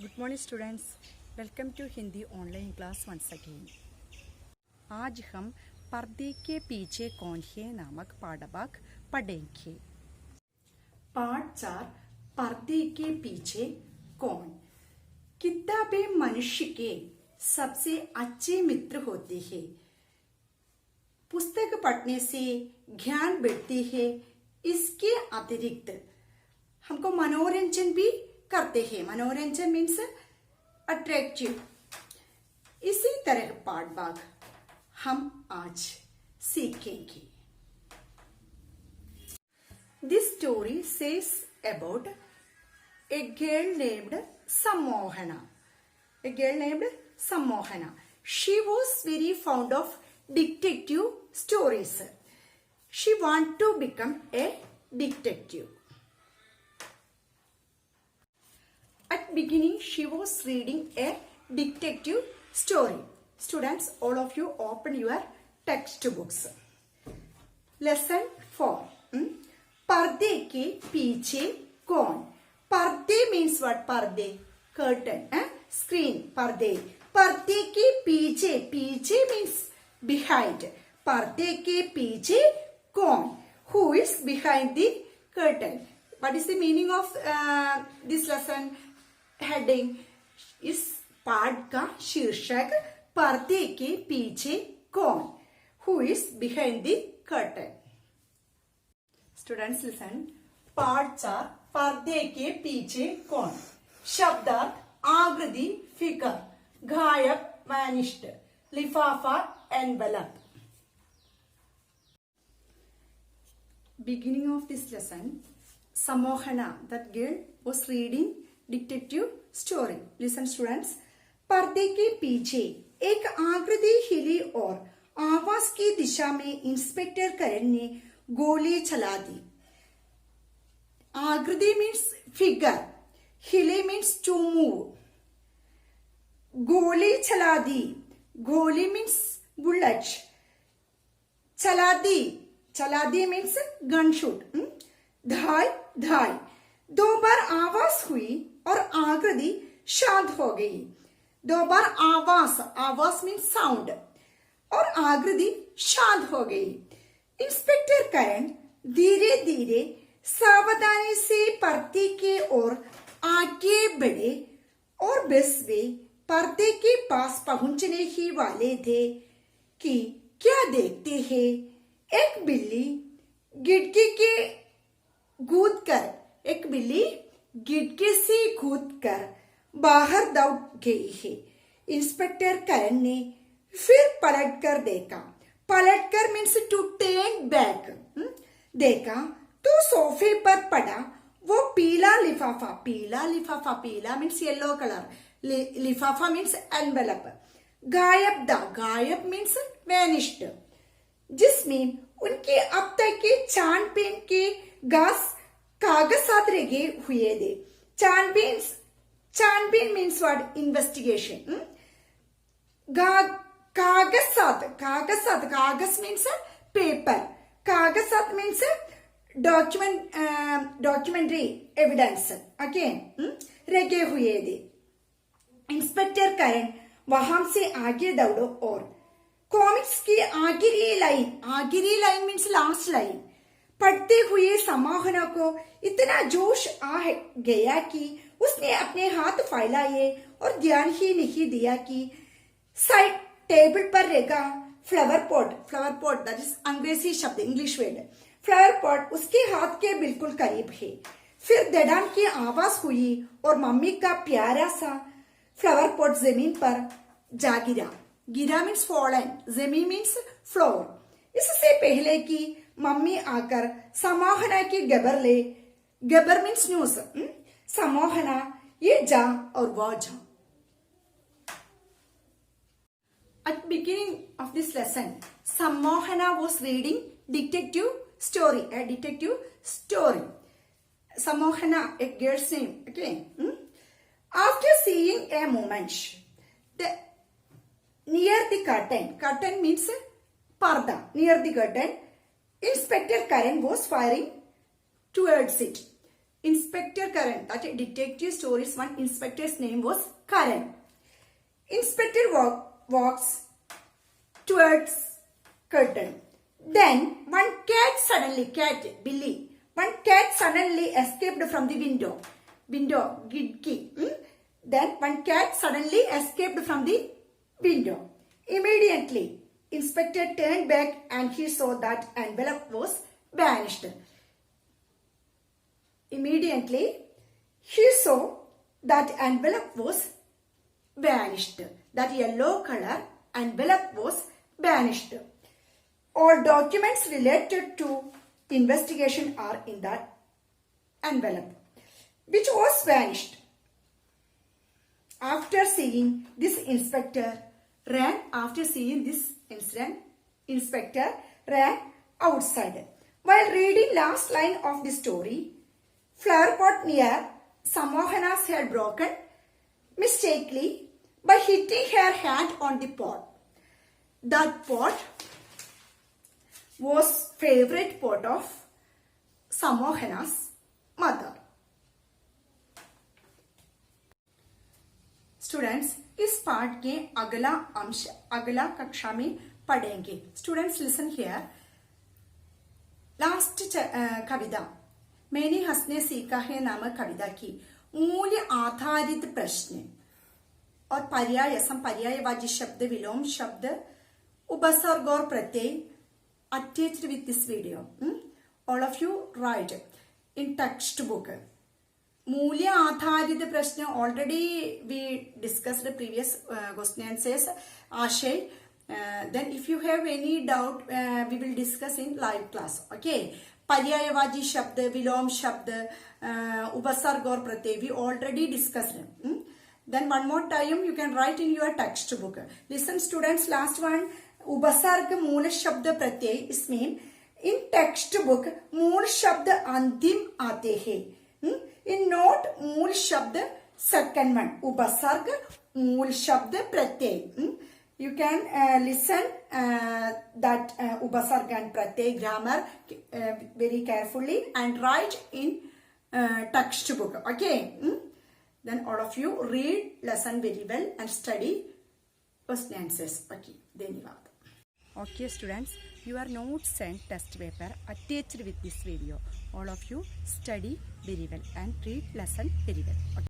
Good morning students, welcome to Hindi online class once again. आज हम पर्दे के पीछे कौन है नामक पाठभाग पढ़ेंगे। पाठ 4 पर्दे के पीछे कौन। किताबें मनुष्य के सबसे अच्छे मित्र होते हैं। पुस्तक पढ़ने से ज्ञान बढ़ती है। इसके अतिरिक्त हमको मनोरंजन भी करते हैं। मनोरंजन मीन्स अट्रैक्टिव। इसी तरह पाठभाग हम आज सीखेंगे। This story says about a girl named Sammohana. A girl named Sammohana. She was very fond of detective stories. She wanted to become a detective. At beginning, she was reading a detective story. Students, all of you open your textbooks. Lesson 4. पर्दे के पीछे कौन। पर्दे means what? पर्दे, curtain, screen, पर्दे। पर्दे के पीछे, पीछे means behind. पर्दे के पीछे कौन? Who is behind the curtain? What is the meaning of this lesson? Heading. इस पाठ का शीर्षक पर्दे के पीछे कौन। Who is behind the curtain. Students listen. पाठ 4 पर्दे के पीछे कौन। शब्दार्थ आकृति फिगर, गायब वैनिश्ड, लिफाफा envelope. Beginning of this lesson, Sammohana, that girl, was reading detective story. Listen students. पर्दे के पीछे एक आकृति हिली और आवाज की दिशा में इंस्पेक्टर करण ने गोली चला दी। आकृति मीन्स फिगर, हिले मीन्स टू मूव। गोली चला दी, गोली मीन्स बुलेट। चला दी, चला दी मीन्स गन शूट। धाय, धाय। 2 बार आवाज हुई और आकृति शांत हो गई। 2 बार आवाज, आवाज मीन्स साउंड, और आकृति शांत हो गई। इंस्पेक्टर करण धीरे धीरे सावधानी से पर्दे के ओर आगे बढ़े और बस वे पर्दे के पास पहुंचने ही वाले थे कि क्या देखते हैं, एक बिल्ली खिड़की के कूदकर, एक बिल्ली खिड़की से कूदकर बाहर दौड़ गई है। इंस्पेक्टर करण ने फिर पलट कर देखा। पलट कर मीन्स टू टर्न बैक। देखा तो सोफे पर पड़ा वो पीला लिफाफा। पीला लिफाफा, पीला मीन्स येलो कलर, लिफाफा मीन्स एनवेलप। गायब था, गायब मीन्स वैनिश्ड, जिसमें उनके अब तक के छानबीन के कागजात लगे हुए थे। छानबीन मीन्स व्हाट? इन्वेस्टिगेशन। कागजात, कागजात, कागज मीन्स पेपर, कागजात मीन्स डॉक्यूमेंट्री एविडेंस। अगेन लगे हुए थे। इंस्पेक्टर करण वहां से आगे दौड़ो और कॉमिक्स की आखिरी लाइन मीन्स लास्ट लाइन पढ़ते हुए समाहना को इतना जोश आ गया कि उसने अपने हाथ फैलाए और ध्यान ही नहीं दिया कि साइड टेबल पर रखा फ्लावर पॉट दैट इज अंग्रेजी शब्द, इंग्लिश वर्ड फ्लावर पॉट उसके हाथ के बिल्कुल करीब है। फिर धड़ाम की आवाज हुई और मम्मी का प्यारा सा फ्लावर पॉट जमीन पर जा गिरा। गिरा मीन्स फॉलन, जमीन मीन्स फ्लोर। इससे पहले कि मम्मी आकर समाहना की गबर ले, गबर मीन्स न्यूज। समाहना ये जा और वो जा। At beginning of this lesson, Sammohana was reading detective story, a detective story. Sammohana, a girl's name. Okay. After seeing a moment, near the curtain means parda, near the curtain, Inspector Karen was firing towards it. Inspector Karan. That detective stories one inspector's name was Karan. Inspector walks towards curtain. Then one cat suddenly escaped from the window. Then one cat suddenly escaped from the window. Immediately, inspector turned back and he saw that envelope was vanished. Immediately, he saw that envelope was vanished. That yellow color envelope was vanished. All documents related to investigation are in that envelope, which was vanished. After seeing this incident, inspector ran outside. While reading last line of the story, flower pot near Samohana's had broken mistakenly by hitting her hand on the pot. That pot was favorite pot of Samohana's mother. Students, इस part के अगला कक्षा में पढ़ेंगे. Students listen here. Last कविता मैंने हंसने सीखा है नामक कविता की मूल्य आधारित प्रश्न और पर्यायवाची शब्द, विलोम शब्द, उपसर्ग और प्रत्यय attached with this video. All of you write in textbook. मूल्य आधारित प्रश्न already we discussed the previous question answers. आशय. Then if you have any doubt, we will discuss in live class. Okay. पर्यायवाची शब्द, विलोम शब्द, उपसर्ग और प्रत्यय we already discussed. Then one more time you can write in your textbook. Listen students, last one. उपसर्ग मूल शब्द प्रत्यय. इसमें in textbook मूल शब्द अंतिम आते हैं. In note मूल शब्द second one. उपसर्ग मूल शब्द प्रत्यय. You can listen that उपसर्ग and pratyay grammar very carefully and write in textbook. Okay. Then all of you read lesson very well and study question answers. Okay. Dhanyavad. Okay students, your notes and test paper attached with this video. All of you study very well and read lesson very well. Okay.